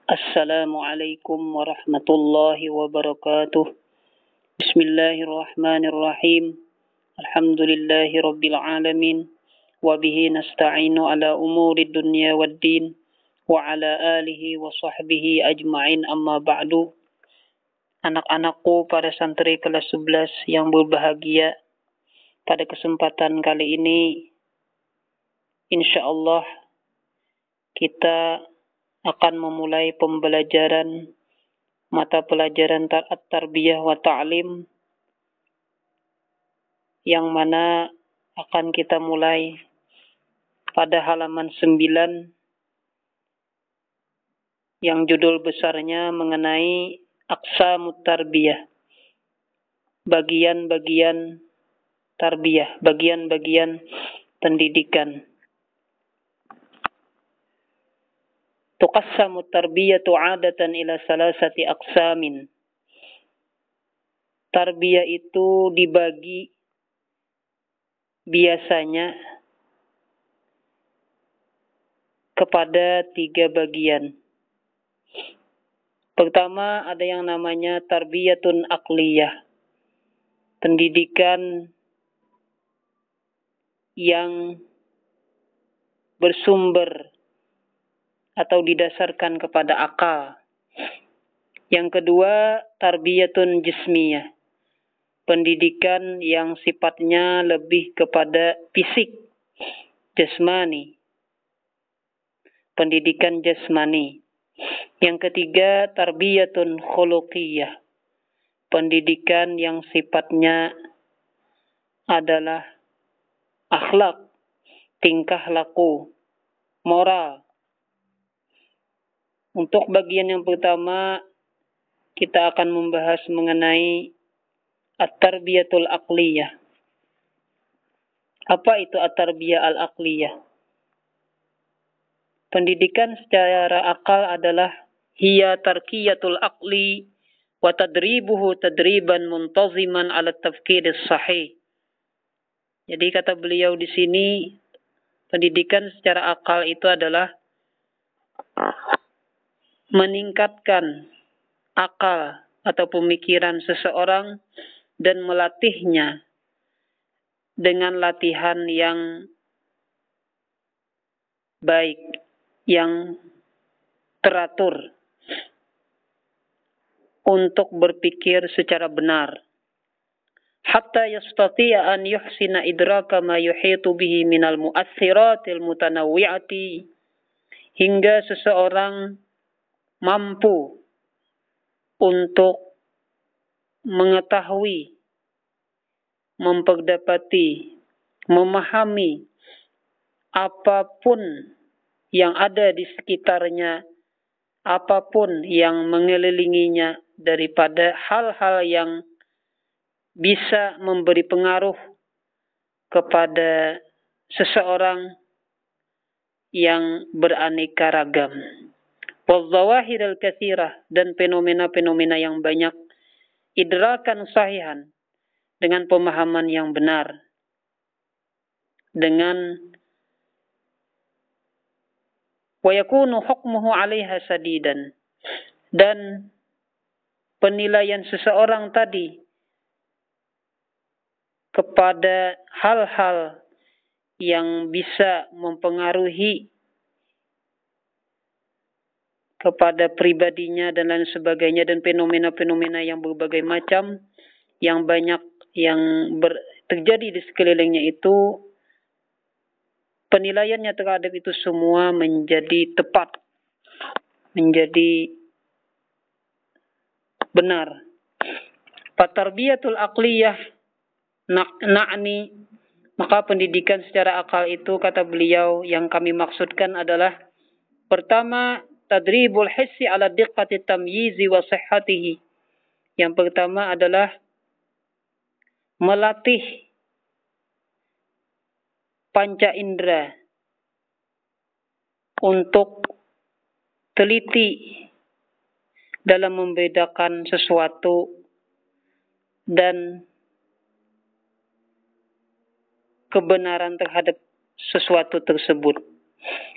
Assalamualaikum warahmatullahi wabarakatuh. Bismillahirrahmanirrahim. Alhamdulillahi rabbil alamin. Wa bihi nasta'inu ala umuri dunya waddin. Wa ala alihi wa sahbihi ajma'in, amma ba'du. Anak-anakku pada santri kelas 11 yang berbahagia, pada kesempatan kali ini insyaallah kita akan memulai pembelajaran mata pelajaran At-Tarbiyah wa Ta'lim, yang mana akan kita mulai pada halaman 9 yang judul besarnya mengenai Aqsamut Tarbiyah, bagian-bagian tarbiyah, bagian-bagian pendidikan. Tuqassamu tarbiyatu 'adatan ila salasati aqsamin. Tarbiyah itu dibagi biasanya kepada 3 bagian. Pertama, ada yang namanya tarbiyatun aqliyah, pendidikan yang bersumber atau didasarkan kepada akal. Yang kedua, tarbiyatun jismiyah, pendidikan yang sifatnya lebih kepada fisik, jasmani, pendidikan jasmani. Yang ketiga, tarbiyatun khuluqiyah, pendidikan yang sifatnya adalah akhlak, tingkah laku, moral. Untuk bagian yang pertama, kita akan membahas mengenai at-tarbiyatul aqliyah. Apa itu at-tarbiyah al-aqliyah? Pendidikan secara akal adalah hiya tarkiyatul aqli wa tadribuhu tadriban muntaziman ala tafkiris sahih. Jadi kata beliau di sini, pendidikan secara akal itu adalah meningkatkan akal atau pemikiran seseorang dan melatihnya dengan latihan yang baik, yang teratur untuk berpikir secara benar. Hatta yastati'a an yuhsina idraka ma yuhitu bihi minal mu'athiratil mutanawwi'ati, hingga seseorang mampu untuk mengetahui, memperdapati, memahami apapun yang ada di sekitarnya, apapun yang mengelilinginya daripada hal-hal yang bisa memberi pengaruh kepada seseorang yang beraneka ragam. Wadzawahir al-katsirah, dan fenomena-fenomena yang banyak, idrakan sahihan, dengan pemahaman yang benar, dengan wa yakunu hukmuhu 'alaiha sadidan, dan penilaian seseorang tadi kepada hal-hal yang bisa mempengaruhi kepada pribadinya dan lain sebagainya, dan fenomena-fenomena yang berbagai macam yang banyak yang terjadi di sekelilingnya itu, penilaiannya terhadap itu semua menjadi tepat, menjadi benar. Fatarbiyatul aqliyah na'ni, maka pendidikan secara akal itu, kata beliau, yang kami maksudkan adalah pertama, tadribul hissi ala diqqati tamyizi wa sihhatihi. Yang pertama adalah melatih panca indera untuk teliti dalam membedakan sesuatu dan kebenaran terhadap sesuatu tersebut.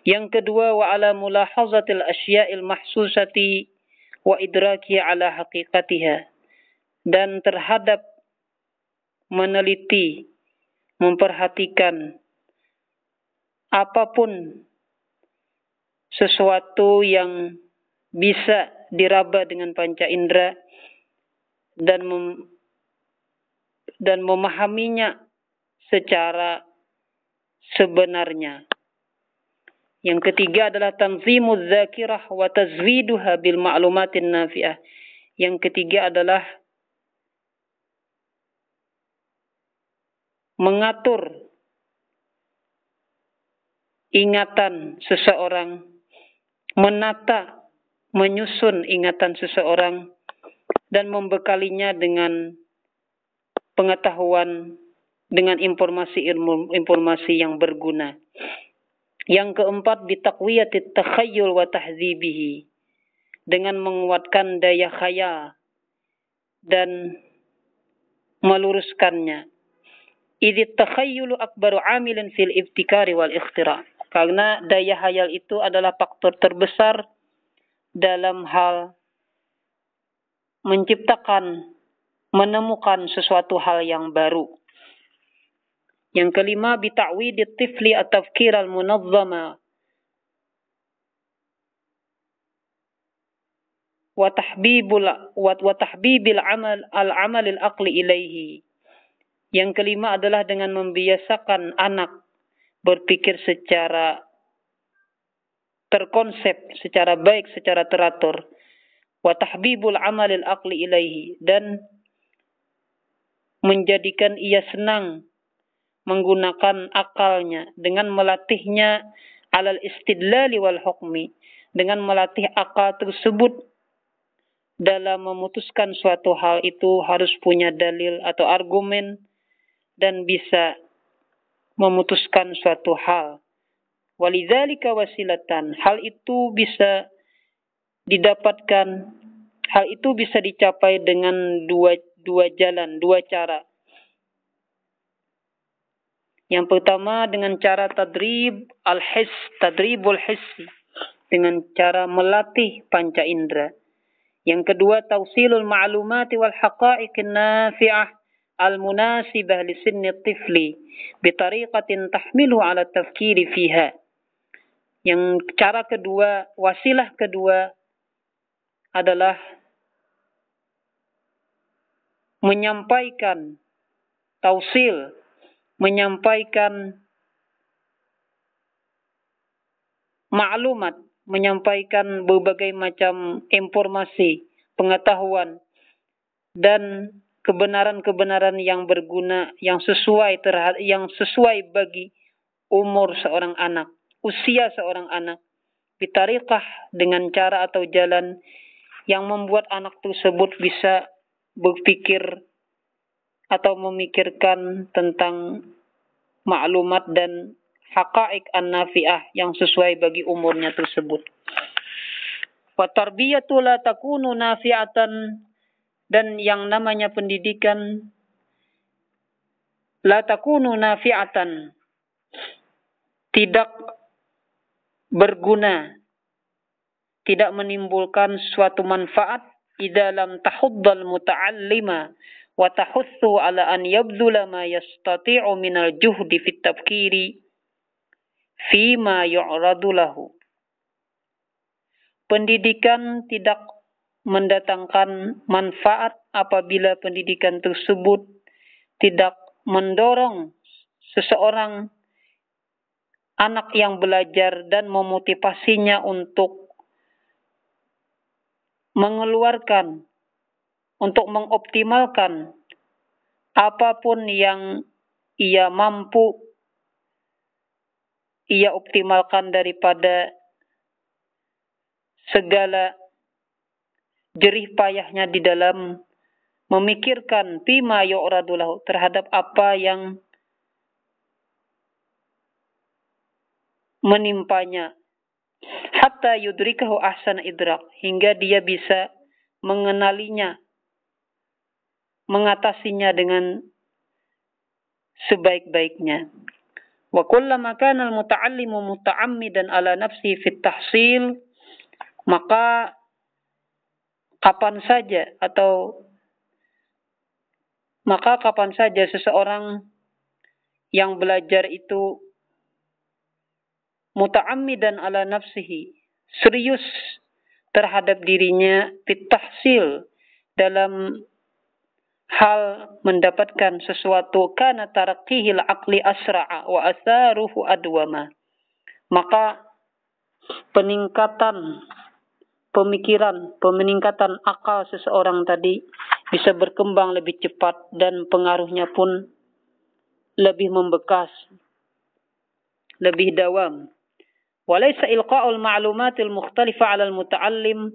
Yang kedua, wa ala mulahazatil asya'il mahsusati wa idraki ala haqiqatiha. Dan terhadap meneliti, memperhatikan apapun sesuatu yang bisa diraba dengan panca indera dan memahaminya secara sebenarnya. Yang ketiga adalah tanzimuz dzakirah wa tazwiduha bil ma'lumatin nafi'ah. Yang ketiga adalah mengatur ingatan seseorang, menata, menyusun ingatan seseorang, dan membekalinya dengan pengetahuan, dengan informasi yang berguna. Yang keempat, bitaqwiyatit takhayyul wa tahdzibihi, dengan menguatkan daya khayal dan meluruskannya. Idzit takhayyulu akbaru amilin fil ibtikari wal ikhtira'. Karena daya khayal itu adalah faktor terbesar dalam hal menciptakan, menemukan sesuatu hal yang baru. Yang kelima, bita'widit tifli at-tafkir al-munazzama wa tahbibil amal al-aqli ilaihi. Yang kelima adalah dengan membiasakan anak berpikir secara terkonsep, secara baik, secara teratur. Wa tahbibul amal al-aqli ilaihi, dan menjadikan ia senang menggunakan akalnya dengan melatihnya alal istidlali wal hukmi, dengan melatih akal tersebut dalam memutuskan suatu hal itu harus punya dalil atau argumen dan bisa memutuskan suatu hal. Walidzalika wasilatan, hal itu bisa didapatkan, hal itu bisa dicapai dengan dua jalan, dua cara. Yang pertama dengan cara tadribul hissi, dengan cara melatih panca indera. Yang kedua, tausilul ma'lumati wal haqa'iqin nafi'ah al-munasibah li sinni tifli bitariqatin tahmilu ala tafkiri fiha. Yang cara kedua, wasilah kedua adalah menyampaikan tausil, menyampaikan maklumat, menyampaikan berbagai macam informasi, pengetahuan, dan kebenaran-kebenaran yang berguna, yang sesuai bagi umur seorang anak, usia seorang anak, bitariqah, dengan cara atau jalan yang membuat anak tersebut bisa berpikir atau memikirkan tentang maklumat dan haqa'iq an-nafi'ah yang sesuai bagi umurnya tersebut. Wa tarbiyatu la takunu nafi'atan, dan yang namanya pendidikan la takunu nafi'atan, tidak berguna, tidak menimbulkan suatu manfaat idza lam tahuddal muta'allima wa tahussu ala an yabdula ma yastati'u minal juhdi fit tafkiri fima yu'radu lahu. Pendidikan tidak mendatangkan manfaat apabila pendidikan tersebut tidak mendorong seseorang anak yang belajar dan memotivasinya untuk mengeluarkan, untuk mengoptimalkan apapun yang ia mampu ia optimalkan daripada segala jerih payahnya di dalam memikirkan fima yu'radu lahu, terhadap apa yang menimpanya, hatta yudrikahu ahsan idrak, hingga dia bisa mengenalinya, mengatasinya dengan sebaik-baiknya. Wa kullama kana al-muta'allimu muta'ammidan ala nafsihi fit tahsil, maka kapan saja seseorang yang belajar itu muta'ammidan ala nafsihi, serius terhadap dirinya, fit tahsil, dalam hal mendapatkan sesuatu, kana taraqqihil aqli asra'a wa atharuhu adwama, maka peningkatan pemikiran, peningkatan akal seseorang tadi bisa berkembang lebih cepat dan pengaruhnya pun lebih membekas, lebih dawam. Walaysa ilqa'ul ma'lumatil mukhtalifa 'ala al-muta'allim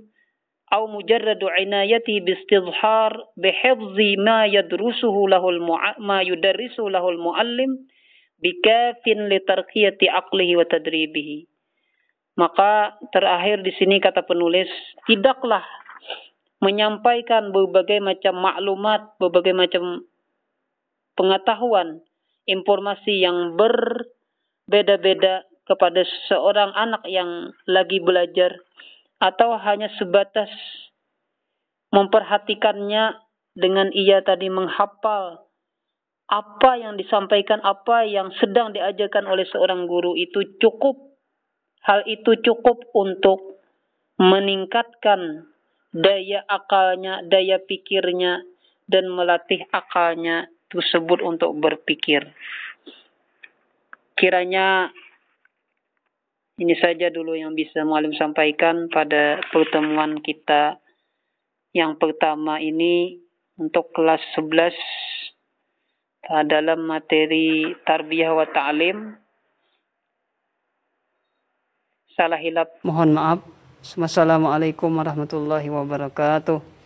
aw mujarradu 'inayatihi bistidhar bihifdhi ma yadrusuhu ma yudarrisuhu lahu al-mu'allim bikafin li tarqiyati aqlihi wa tadribihi. Maka terakhir di sini kata penulis, tidaklah menyampaikan berbagai macam maklumat, berbagai macam pengetahuan, informasi yang berbeda-beda kepada seorang anak yang lagi belajar, atau hanya sebatas memperhatikannya dengan ia tadi menghafal apa yang disampaikan, apa yang sedang diajarkan oleh seorang guru, itu cukup. Hal itu cukup untuk meningkatkan daya akalnya, daya pikirnya, dan melatih akalnya tersebut untuk berpikir. Kiranya ini saja dulu yang bisa Mu'allim sampaikan pada pertemuan kita yang pertama ini untuk kelas 11 dalam materi tarbiyah wa ta'lim. Salah hilap mohon maaf. Wassalamualaikum warahmatullahi wabarakatuh.